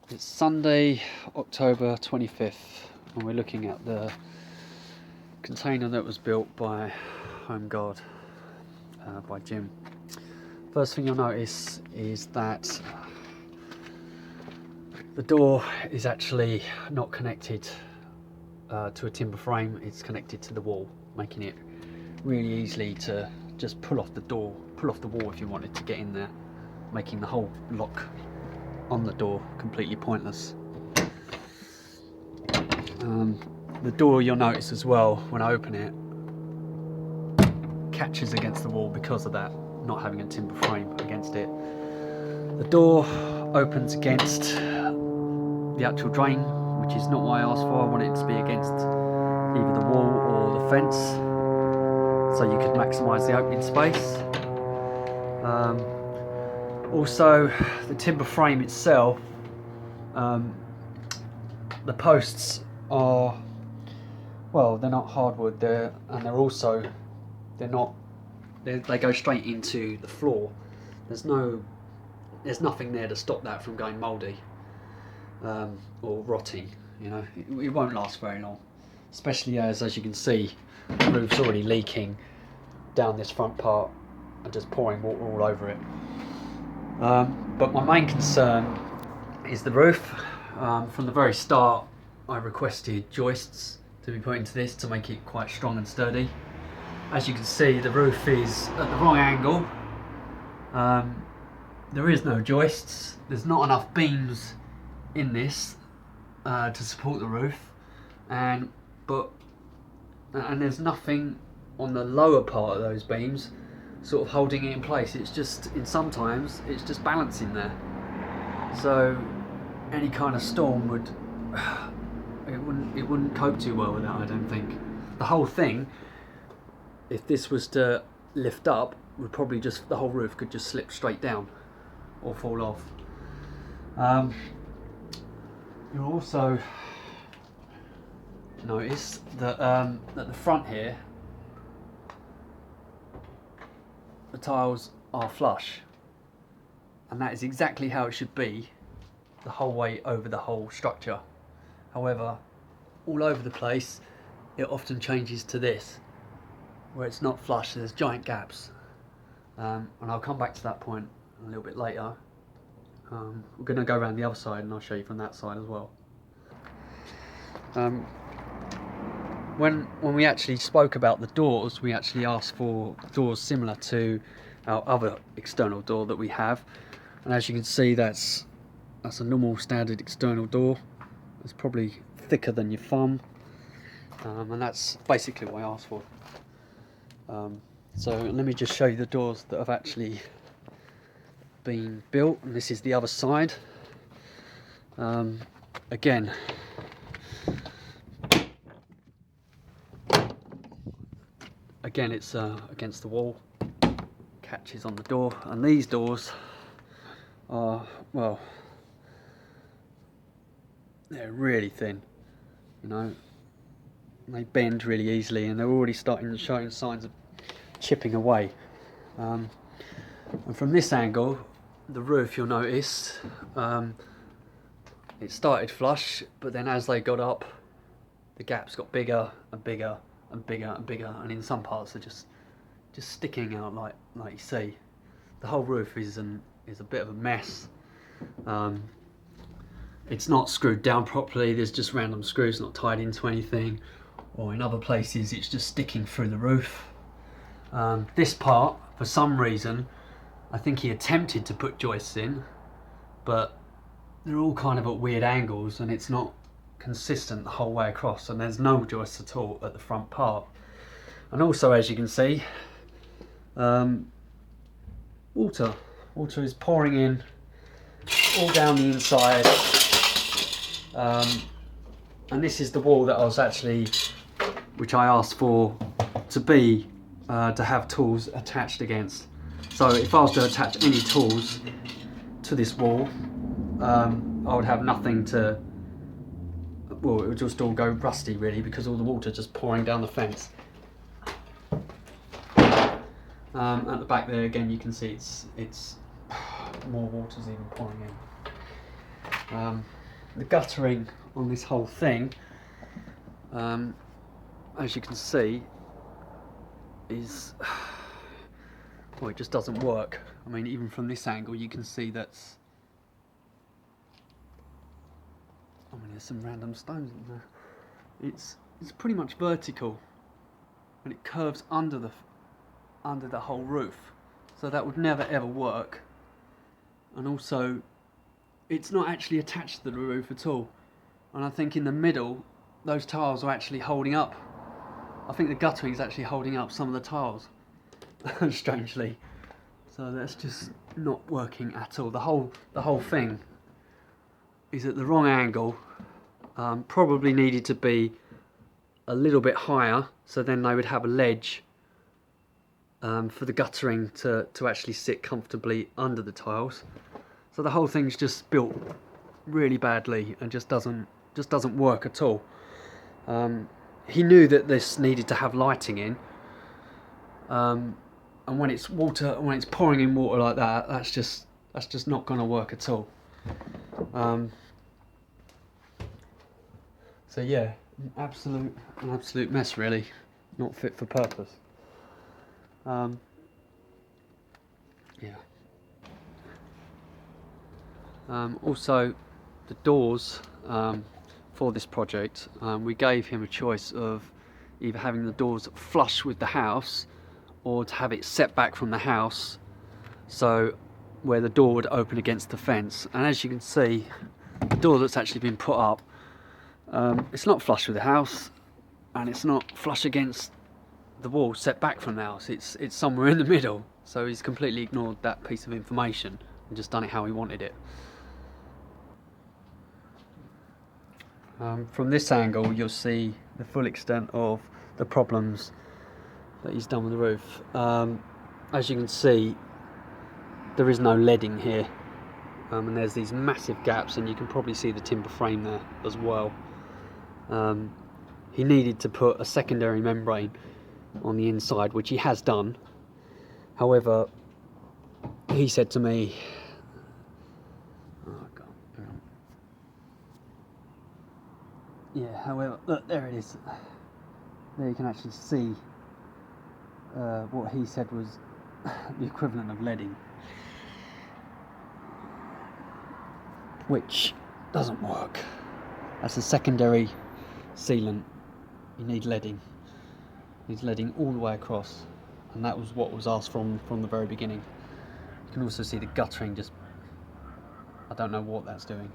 It's Sunday, October 25th, and we're looking at the container that was built by HomeGuard, by Jim. First thing you'll notice is that the door is actually not connected to a timber frame, it's connected to the wall, making it really easily to just pull off the wall if you wanted to get in there, making the whole lock on the door completely pointless. The door, you'll notice as well when I open it, catches against the wall because of that, not having a timber frame against it. The door opens against the actual drain, which is not what I asked for. I want it to be against either the wall or the fence, so you could maximise the opening space. Also, the timber frame itself, the posts are, well, they're not hardwood, they go straight into the floor. There's nothing there to stop that from going mouldy or rotting. You know, it won't last very long, especially as you can see, the roof's already leaking down this front part and just pouring water all over it. But my main concern is the roof. From the very start, I requested joists to be put into this to make it quite strong and sturdy. As you can see, the roof is at the wrong angle. There is no joists. There's not enough beams in this to support the roof, and there's nothing on the lower part of those beams sort of holding it in place. It's just, sometimes it's just balancing there, so any kind of storm it wouldn't cope too well with that, I don't think. The whole thing, if this was to lift up, would probably just, the whole roof could just slip straight down or fall off. You'll also notice that at the front here, the tiles are flush, and that is exactly how it should be the whole way over the whole structure. However, all over the place it often changes to this, where it's not flush, there's giant gaps, and I'll come back to that point a little bit later. We're going to go around the other side and I'll show you from that side as well. When we actually spoke about the doors, we actually asked for doors similar to our other external door that we have, and as you can see, that's a normal standard external door. It's probably thicker than your thumb, and that's basically what I asked for. So let me just show you the doors that have actually been built, and this is the other side. Again, it's against the wall, catches on the door, and these doors are, well, they're really thin, you know, they bend really easily, and they're already showing signs of chipping away. And from this angle, the roof, you'll notice, it started flush, but then as they got up, the gaps got bigger and bigger and bigger and bigger, and in some parts are just sticking out like you see. The whole roof is a bit of a mess. It's not screwed down properly, there's just random screws not tied into anything, or in other places it's just sticking through the roof. This part, for some reason, I think he attempted to put joists in, but they're all kind of at weird angles and it's not consistent the whole way across, and there's no joists at all at the front part. And also, as you can see, water is pouring in all down the inside, and this is the wall that which I asked for to have tools attached against. So if I was to attach any tools to this wall, I would have nothing to, well, it would just all go rusty really, because all the water just pouring down the fence. At the back there again, you can see it's more water's even pouring in. the guttering on this whole thing, as you can see, is, well, it just doesn't work. I mean, even from this angle you can see that's, I mean, there's some random stones in there. It's pretty much vertical, and it curves under the whole roof, so that would never ever work. And also, it's not actually attached to the roof at all. And I think in the middle, those tiles are actually holding up. I think the guttering is actually holding up some of the tiles, strangely. So that's just not working at all. The whole thing is at the wrong angle. Probably needed to be a little bit higher, so then they would have a ledge for the guttering to actually sit comfortably under the tiles. So the whole thing's just built really badly and just doesn't work at all. He knew that this needed to have lighting in, and when it's pouring in water like that, that's just not going to work at all. So yeah, an absolute mess, really, not fit for purpose. Yeah. Also, the doors for this project, we gave him a choice of either having the doors flush with the house or to have it set back from the house, so where the door would open against the fence. And as you can see, the door that's actually been put up, it's not flush with the house, and it's not flush against the wall set back from the house. It's somewhere in the middle. So he's completely ignored that piece of information and just done it how he wanted it. From this angle, you'll see the full extent of the problems that he's done with the roof. As you can see, there is no leading here, and there's these massive gaps, and you can probably see the timber frame there as well. He needed to put a secondary membrane on the inside, which he has done. However, he said to me, however, look, there it is. There you can actually see what he said was the equivalent of leading, which doesn't work. That's a secondary sealant. You need leading. Needs leading all the way across, and that was what was asked from the very beginning. You can also see the guttering, just, I don't know what that's doing.